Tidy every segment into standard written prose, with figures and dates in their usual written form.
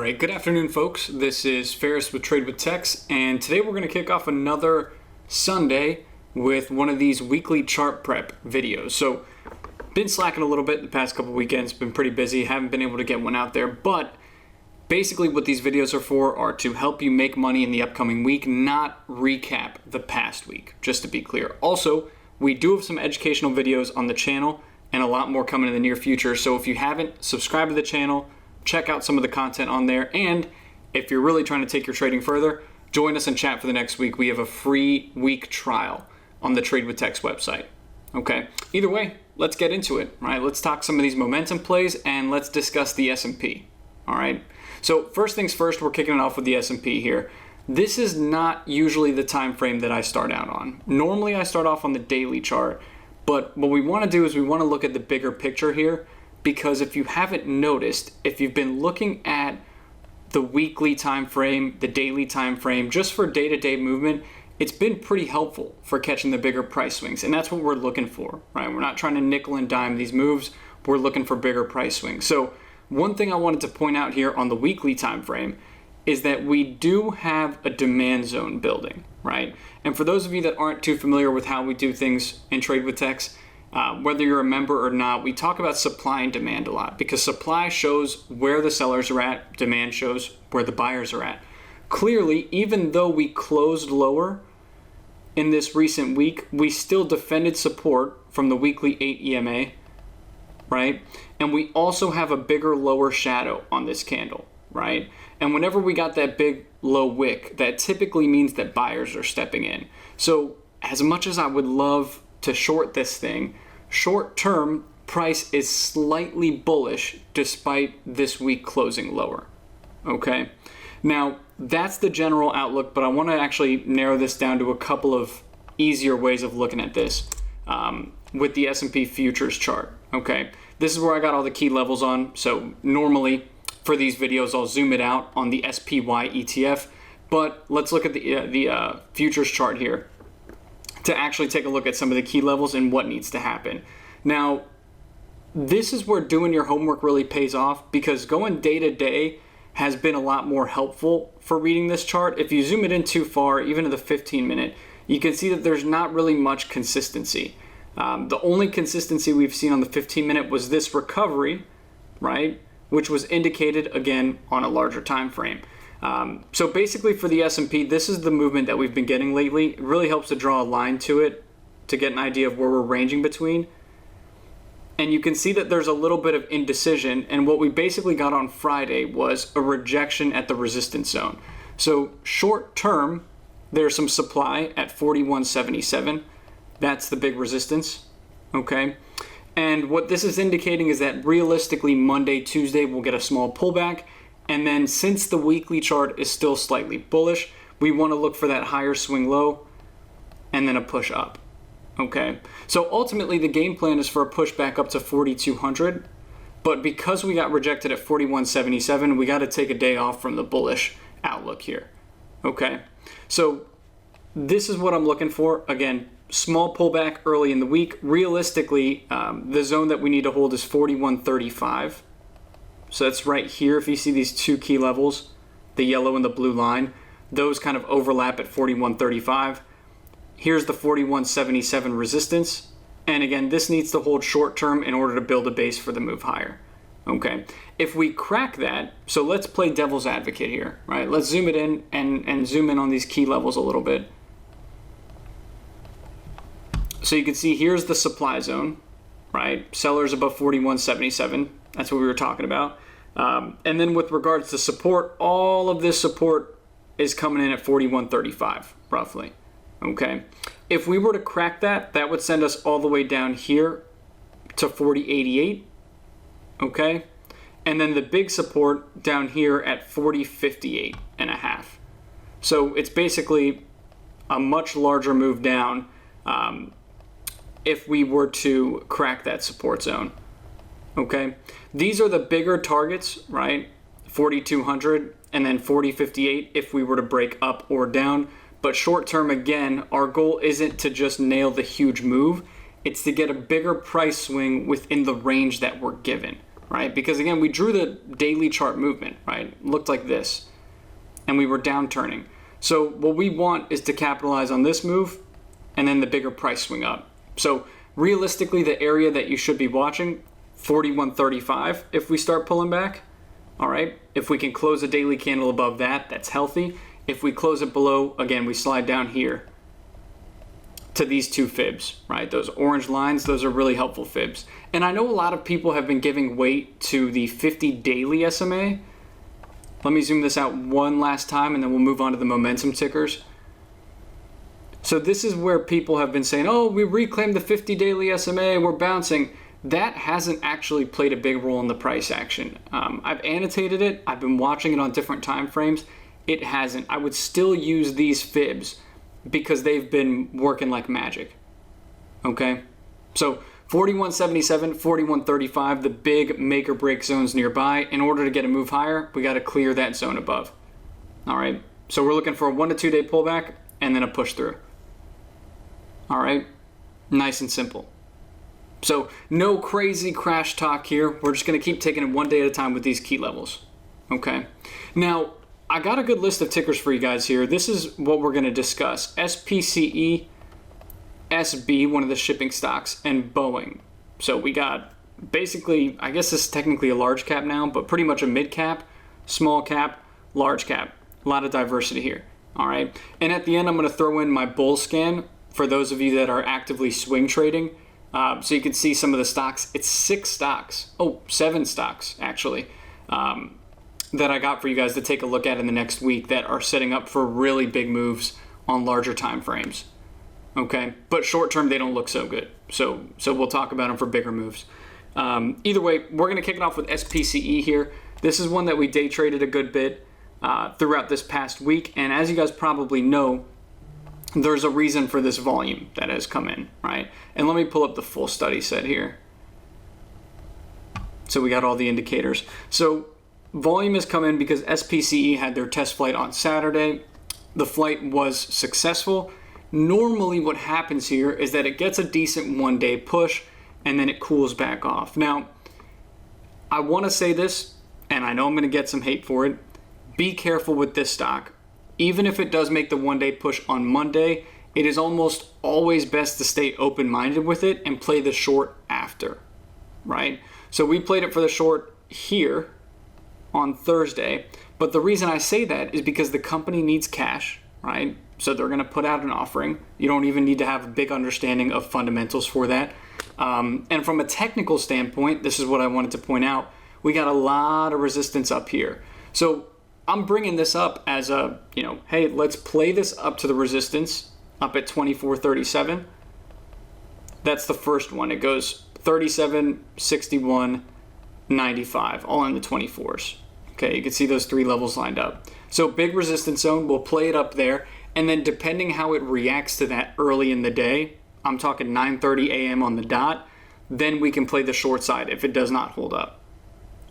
Alright, good afternoon folks. This is Ferris with Trade with Tex, and today we're going to kick off another Sunday with one of these weekly chart prep videos. So, been slacking a little bit the past couple weekends, been pretty busy, haven't been able to get one out there, but basically what these videos are for are to help you make money in the upcoming week, not recap the past week, just to be clear. Also, we do have some educational videos on the channel and a lot more coming in the near future, so if you haven't, subscribe to the channel, check out some of the content on there, and if you're really trying to take your trading further, join us and chat for the next week. We have a free week trial on the Trade with Tex website. Okay, either way, let's get into it. All right, let's talk some of these momentum plays and let's discuss the S&P. All right, so first things first, we're kicking it off with the S&P here. This is not usually the time frame that I start out on. Normally I start off on the daily chart, but what we want to do is we want to look at the bigger picture here, because if you haven't noticed, if you've been looking at the weekly time frame, the daily time frame, just for day-to-day movement, it's been pretty helpful for catching the bigger price swings, and that's what we're looking for, right? We're not trying to nickel and dime these moves, we're looking for bigger price swings. So one thing I wanted to point out here on the weekly time frame is that we do have a demand zone building, right? And for those of you that aren't too familiar with how we do things in Trade with Tex, whether you're a member or not, we talk about supply and demand a lot, because supply shows where the sellers are at, demand shows where the buyers are at. Clearly, even though we closed lower in this recent week, we still defended support from the weekly 8 EMA, right? And we also have a bigger lower shadow on this candle, right? And whenever we got that big low wick, that typically means that buyers are stepping in. So as much as I would love to short this thing, short term price is slightly bullish despite this week closing lower. Okay, now that's the general outlook, but I want to actually narrow this down to a couple of easier ways of looking at this with the S&P futures chart. Okay, this is where I got all the key levels on. So normally for these videos I'll zoom it out on the SPY ETF, but let's look at the futures chart here to actually take a look at some of the key levels and what needs to happen. Now, this is where doing your homework really pays off, because going day to day has been a lot more helpful for reading this chart. If you zoom it in too far, even to the 15-minute, you can see that there's not really much consistency. The only consistency we've seen on the 15-minute was this recovery, right, which was indicated again on a larger time frame. So basically for the S&P, this is the movement that we've been getting lately. It really helps to draw a line to it to get an idea of where we're ranging between. And you can see that there's a little bit of indecision, and what we basically got on Friday was a rejection at the resistance zone. So short term, there's some supply at 41.77. That's the big resistance, okay? And what this is indicating is that realistically Monday, Tuesday, we'll get a small pullback. And then since the weekly chart is still slightly bullish, we want to look for that higher swing low and then a push up. Okay, so ultimately the game plan is for a push back up to 4,200, but because we got rejected at 41.77, we got to take a day off from the bullish outlook here. Okay, so this is what I'm looking for. Again, small pullback early in the week. Realistically, the zone that we need to hold is 41.35. So that's right here. If you see these two key levels, the yellow and the blue line, those kind of overlap at 41.35. Here's the 41.77 resistance. And again, this needs to hold short term in order to build a base for the move higher. Okay, if we crack that, so let's play devil's advocate here, right? Let's zoom it in and zoom in on these key levels a little bit. So you can see here's the supply zone, right? Sellers above 41.77. That's what we were talking about. And then with regards to support, all of this support is coming in at 41.35, roughly. Okay. If we were to crack that, that would send us all the way down here to 40.88. Okay. And then the big support down here at 40.58 and a half. So it's basically a much larger move down if we were to crack that support zone. Okay, these are the bigger targets, right? 4,200 and then 40.58 if we were to break up or down. But short term, again, our goal isn't to just nail the huge move. It's to get a bigger price swing within the range that we're given. right? Because again, we drew the daily chart movement, right? It looked like this, and we were downturning. So what we want is to capitalize on this move and then the bigger price swing up. So realistically, the area that you should be watching, 41.35 if we start pulling back. All right, if we can close a daily candle above that, that's healthy. If we close it below, again, we slide down here to these two fibs, right? Those orange lines, those are really helpful fibs. And I know a lot of people have been giving weight to the 50 daily SMA. Let me zoom this out one last time and then we'll move on to the momentum tickers. So this is where people have been saying, oh, we reclaimed the 50 daily SMA, we're bouncing. That hasn't actually played a big role in the price action. I've annotated it, I've been watching it on different time frames. It hasn't. I would still use these fibs because they've been working like magic. Okay? So 41.77, 41.35, the big make or break zones nearby. In order to get a move higher, we got to clear that zone above. All right? So we're looking for a 1 to 2 day pullback and then a push through. All right? Nice and simple. So no crazy crash talk here. We're just going to keep taking it one day at a time with these key levels. Okay? Now, I got a good list of tickers for you guys here. This is what we're going to discuss. SPCE, SB, one of the shipping stocks, and Boeing. So we got basically, I guess this is technically a large cap now, but pretty much a mid cap, small cap, large cap. A lot of diversity here. All right. And at the end, I'm going to throw in my bull scan for those of you that are actively swing trading. So you can see some of the stocks. It's 6 stocks. Oh, 7 stocks, actually. That I got for you guys to take a look at in the next week that are setting up for really big moves on larger time frames. Okay, but short term they don't look so good. So we'll talk about them for bigger moves. Either way, we're going to kick it off with SPCE here. This is one that we day traded a good bit throughout this past week, and as you guys probably know, there's a reason for this volume that has come in, right? And let me pull up the full study set here. So we got all the indicators. So volume has come in because SPCE had their test flight on Saturday. The flight was successful. Normally what happens here is that it gets a decent one-day push and then it cools back off. Now, I want to say this, and I know I'm going to get some hate for it. Be careful with this stock. Even if it does make the one-day push on Monday, it is almost always best to stay open-minded with it and play the short after, right? So we played it for the short here on Thursday, but the reason I say that is because the company needs cash, right? So they're going to put out an offering. You don't even need to have a big understanding of fundamentals for that. And from a technical standpoint, this is what I wanted to point out. We got a lot of resistance up here. So I'm bringing this up as a, hey, let's play this up to the resistance up at 24.37. That's the first one. It goes 37, 61, 95, all in the 24s. Okay, you can see those 3 levels lined up. So big resistance zone, we'll play it up there. And then depending how it reacts to that early in the day, I'm talking 9:30 a.m. on the dot, then we can play the short side if it does not hold up.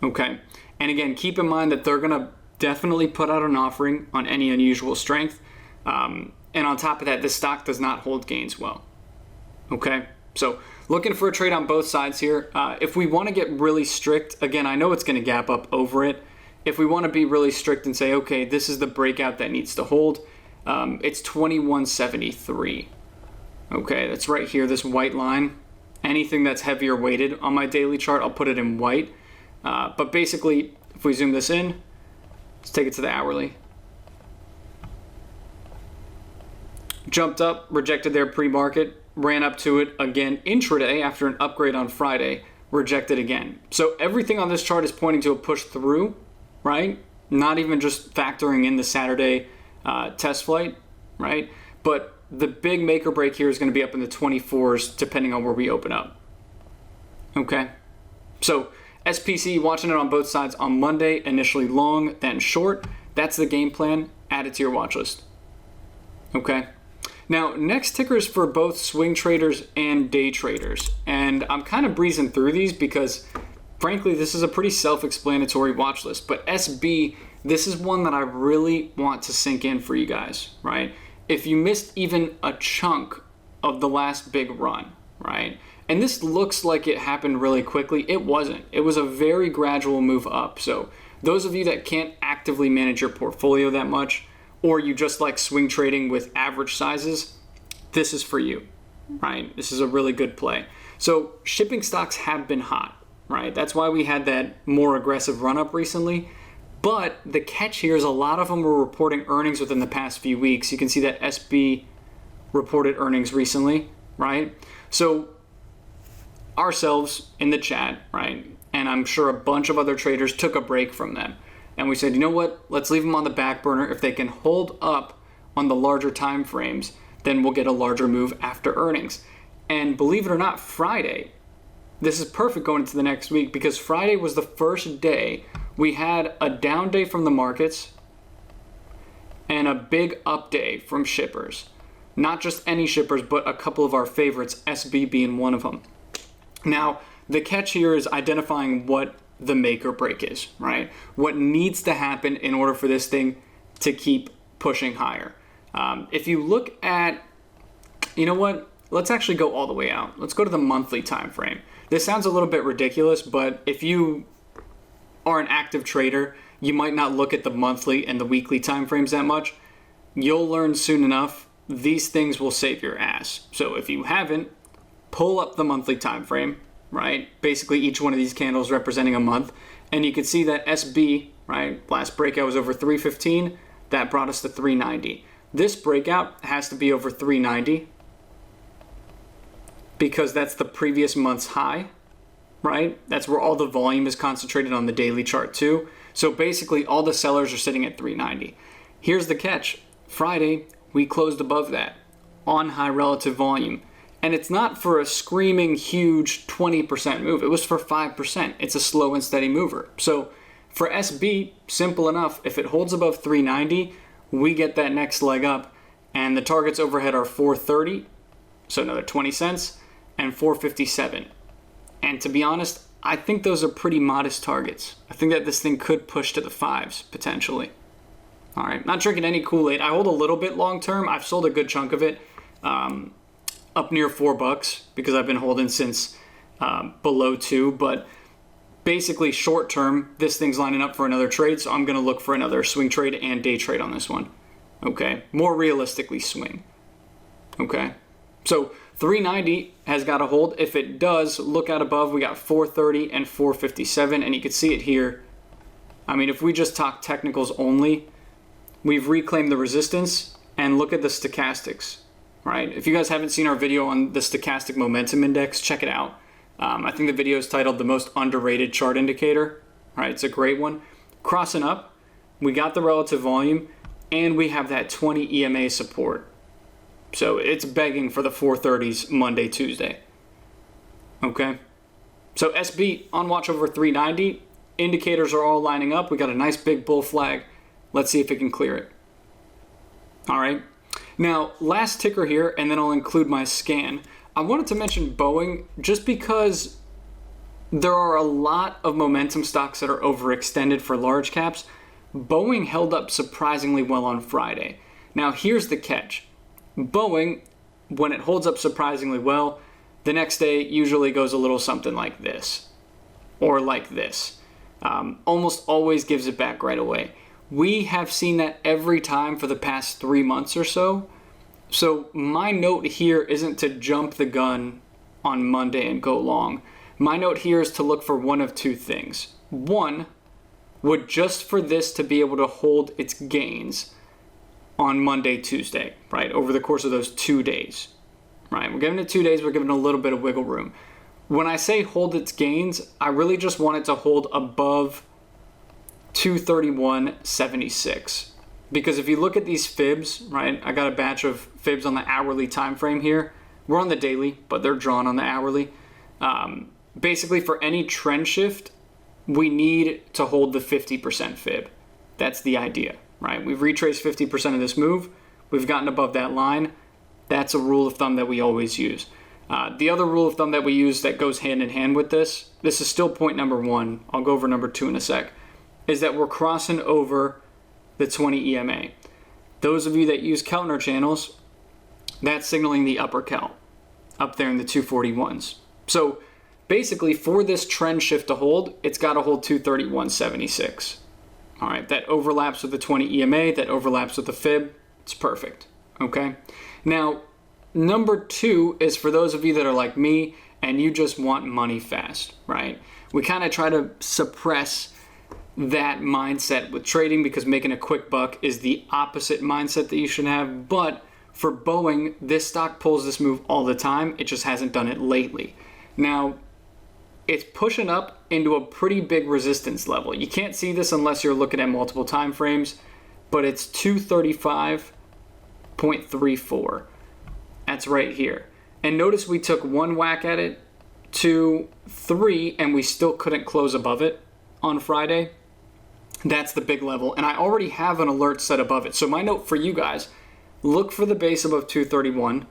Okay, and again, keep in mind that they're gonna definitely put out an offering on any unusual strength. And on top of that, this stock does not hold gains well. Okay, so looking for a trade on both sides here. If we want to get really strict, again, I know it's going to gap up over it. If we want to be really strict and say, okay, this is the breakout that needs to hold, it's 21.73. Okay, that's right here, this white line. Anything that's heavier weighted on my daily chart, I'll put it in white. But basically, if we zoom this in, let's take it to the hourly. Jumped up, rejected their pre-market, ran up to it again intraday after an upgrade on Friday, rejected again. So everything on this chart is pointing to a push through, right? Not even just factoring in the Saturday test flight, right? But the big make or break here is going to be up in the 24s depending on where we open up. Okay, so SPC, watching it on both sides on Monday, initially long, then short. That's the game plan. Add it to your watch list. Okay. Now, next tickers for both swing traders and day traders. And I'm kind of breezing through these because, frankly, this is a pretty self-explanatory watch list. But SB, this is one that I really want to sink in for you guys, right? If you missed even a chunk of the last big run, right? And this looks like it happened really quickly. It wasn't. It was a very gradual move up. So those of you that can't actively manage your portfolio that much, or you just like swing trading with average sizes, this is for you, right? This is a really good play. So shipping stocks have been hot, right? That's why we had that more aggressive run up recently. But the catch here is a lot of them were reporting earnings within the past few weeks. You can see that SB reported earnings recently, right? So ourselves in the chat, right, and I'm sure a bunch of other traders took a break from them. And we said, you know what, let's leave them on the back burner. If they can hold up on the larger time frames, then we'll get a larger move after earnings. And believe it or not, Friday, this is perfect going into the next week, because Friday was the first day we had a down day from the markets and a big up day from shippers. Not just any shippers, but a couple of our favorites, SB being one of them. Now, the catch here is identifying what the make or break is, right? What needs to happen in order for this thing to keep pushing higher. If you look at, you know what? Let's actually go all the way out. Let's go to the monthly time frame. This sounds a little bit ridiculous, but if you are an active trader, you might not look at the monthly and the weekly time frames that much. You'll learn soon enough, these things will save your ass. So if you haven't, pull up the monthly time frame, right? Basically each one of these candles representing a month, and you can see that SB, right, last breakout was over 315, that brought us to 390. This breakout has to be over 390 because that's the previous month's high, right? That's where all the volume is concentrated on the daily chart too. So basically all the sellers are sitting at 390. Here's the catch. Friday, we closed above that on high relative volume. And it's not for a screaming huge 20% move. It was for 5%. It's a slow and steady mover. So for SB, simple enough. If it holds above 390, we get that next leg up. And the targets overhead are 430, so another 20 cents, and 457. And to be honest, I think those are pretty modest targets. I think that this thing could push to the fives, potentially. All right, not drinking any Kool-Aid. I hold a little bit long term. I've sold a good chunk of it. Up near $4 because I've been holding since below 2, but basically short term, this thing's lining up for another trade, so I'm going to look for another swing trade and day trade on this one. Okay, more realistically swing. Okay, so 390 has got to hold. If it does, look out above. We got 430 and 457, and you can see it here. I mean, if we just talk technicals only, we've reclaimed the resistance, and look at the stochastics. Right? If you guys haven't seen our video on the stochastic momentum index, check it out. I think the video is titled The Most Underrated Chart Indicator. Right? It's a great one. Crossing up, we got the relative volume, and we have that 20 EMA support. So it's begging for the 430s Monday, Tuesday. Okay? So SB on watch over 390. Indicators are all lining up. We got a nice big bull flag. Let's see if it can clear it. All right? Now, last ticker here, and then I'll include my scan. I wanted to mention Boeing just because there are a lot of momentum stocks that are overextended for large caps. Boeing held up surprisingly well on Friday. Now, here's the catch. Boeing, when it holds up surprisingly well, the next day usually goes a little something like this, or like this. Almost always gives it back right away. We have seen that every time for the past 3 months or so. So my note here isn't to jump the gun on Monday and go long. My note here is to look for one of two things. One, would just for this to be able to hold its gains on Monday, Tuesday, right? Over the course of those 2 days, right? We're giving it 2 days. We're giving it a little bit of wiggle room. When I say hold its gains, I really just want it to hold above 231.76, because if you look at these fibs, right, I got a batch of fibs on the hourly time frame here. We're on the daily, but they're drawn on the hourly. Basically, for any trend shift, we need to hold the 50% fib. That's the idea, right? We've retraced 50% of this move. We've gotten above that line. That's a rule of thumb that we always use. The other rule of thumb that we use that goes hand in hand with this is still point number 1. I'll go over number 2 in a sec. Is that we're crossing over the 20 EMA. Those of you that use Keltner channels, that's signaling the upper Kelt. up there in the 241s. So basically, for this trend shift to hold, it's got to hold 231.76. All right, that overlaps with the 20 EMA, that overlaps with the fib. It's perfect, okay? Now, number 2 is for those of you that are like me and you just want money fast, right? We kind of try to suppress that mindset with trading because making a quick buck is the opposite mindset that you should have. But for Boeing, this stock pulls this move all the time. It just hasn't done it lately. Now, it's pushing up into a pretty big resistance level. You can't see this unless you're looking at multiple time frames, but it's 235.34. That's right here. And notice we took one whack at it, 2, 3, and we still couldn't close above it on Friday. That's the big level. And I already have an alert set above it. So my note for you guys, look for the base above 231,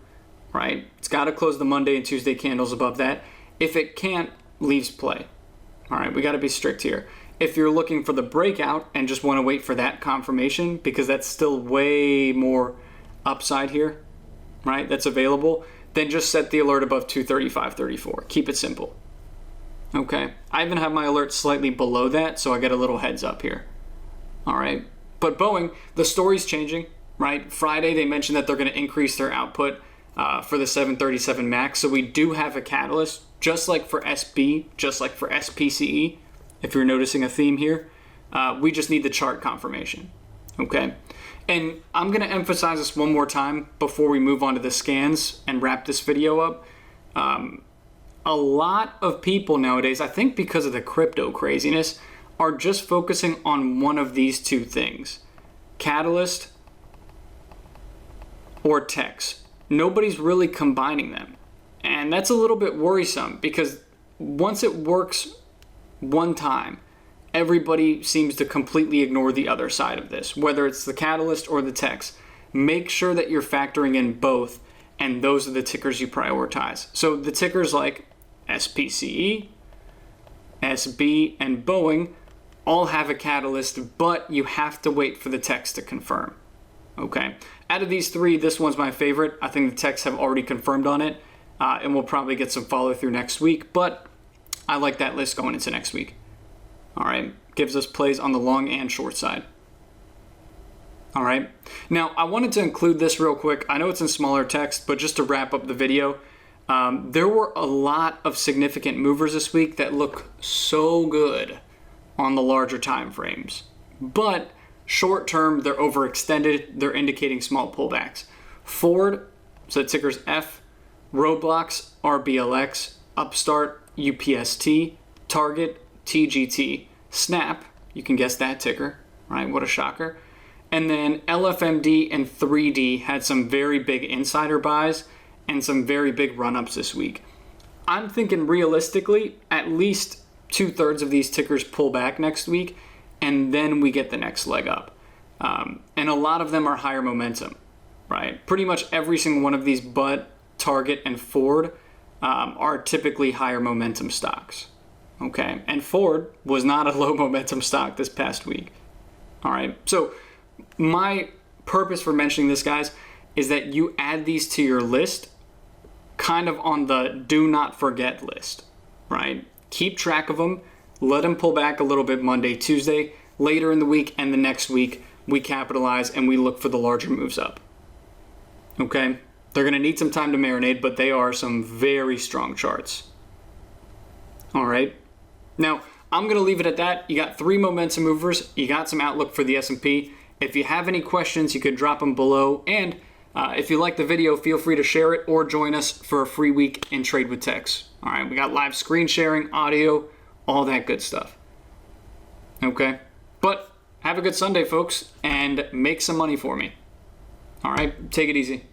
right? It's got to close the Monday and Tuesday candles above that. If it can't, leaves play. All right, we got to be strict here. If you're looking for the breakout and just want to wait for that confirmation, because that's still way more upside here, right, that's available, then just set the alert above 235.34. Keep it simple. Okay, I even have my alert slightly below that, so I get a little heads up here. All right, but Boeing, the story's changing, right? Friday, they mentioned that they're going to increase their output for the 737 MAX, so we do have a catalyst, just like for SB, just like for SPCE, if you're noticing a theme here. We just need the chart confirmation, okay? And I'm going to emphasize this one more time before we move on to the scans and wrap this video up. A lot of people nowadays, I think because of the crypto craziness, are just focusing on one of these two things: catalyst or techs. Nobody's really combining them. And that's a little bit worrisome because once it works one time, everybody seems to completely ignore the other side of this, whether it's the catalyst or the techs. Make sure that you're factoring in both, and those are the tickers you prioritize. So the tickers like SPCE, SB, and Boeing all have a catalyst, but you have to wait for the techs to confirm. Okay. Out of these three, this one's my favorite. I think the techs have already confirmed on it, and we'll probably get some follow through next week, but I like that list going into next week. All right. Gives us plays on the long and short side. All right. Now, I wanted to include this real quick. I know it's in smaller text, but just to wrap up the video, there were a lot of significant movers this week that look so good on the larger time frames. But short term, they're overextended. They're indicating small pullbacks. Ford, so the ticker's F, Roblox, RBLX, Upstart, UPST, Target, TGT, Snap, you can guess that ticker, right? What a shocker. And then LFMD and 3D had some very big insider buys and some very big run-ups this week. I'm thinking realistically, at least 2/3 of these tickers pull back next week, and then we get the next leg up. And a lot of them are higher momentum, right? Pretty much every single one of these, but Target and Ford, are typically higher momentum stocks. Okay, and Ford was not a low momentum stock this past week. All right, so my purpose for mentioning this, guys, is that you add these to your list kind of on the do not forget list, right? Keep track of them, let them pull back a little bit Monday, Tuesday, later in the week, and the next week we capitalize and we look for the larger moves up. Okay, they're going to need some time to marinate, but they are some very strong charts. All right. Now, I'm going to leave it at that. You got 3 momentum movers. You got some outlook for the S&P. If you have any questions, you could drop them below. And if you like the video, feel free to share it or join us for a free week in Trade with Tex. All right, we got live screen sharing, audio, all that good stuff. Okay, but have a good Sunday, folks, and make some money for me. All right, take it easy.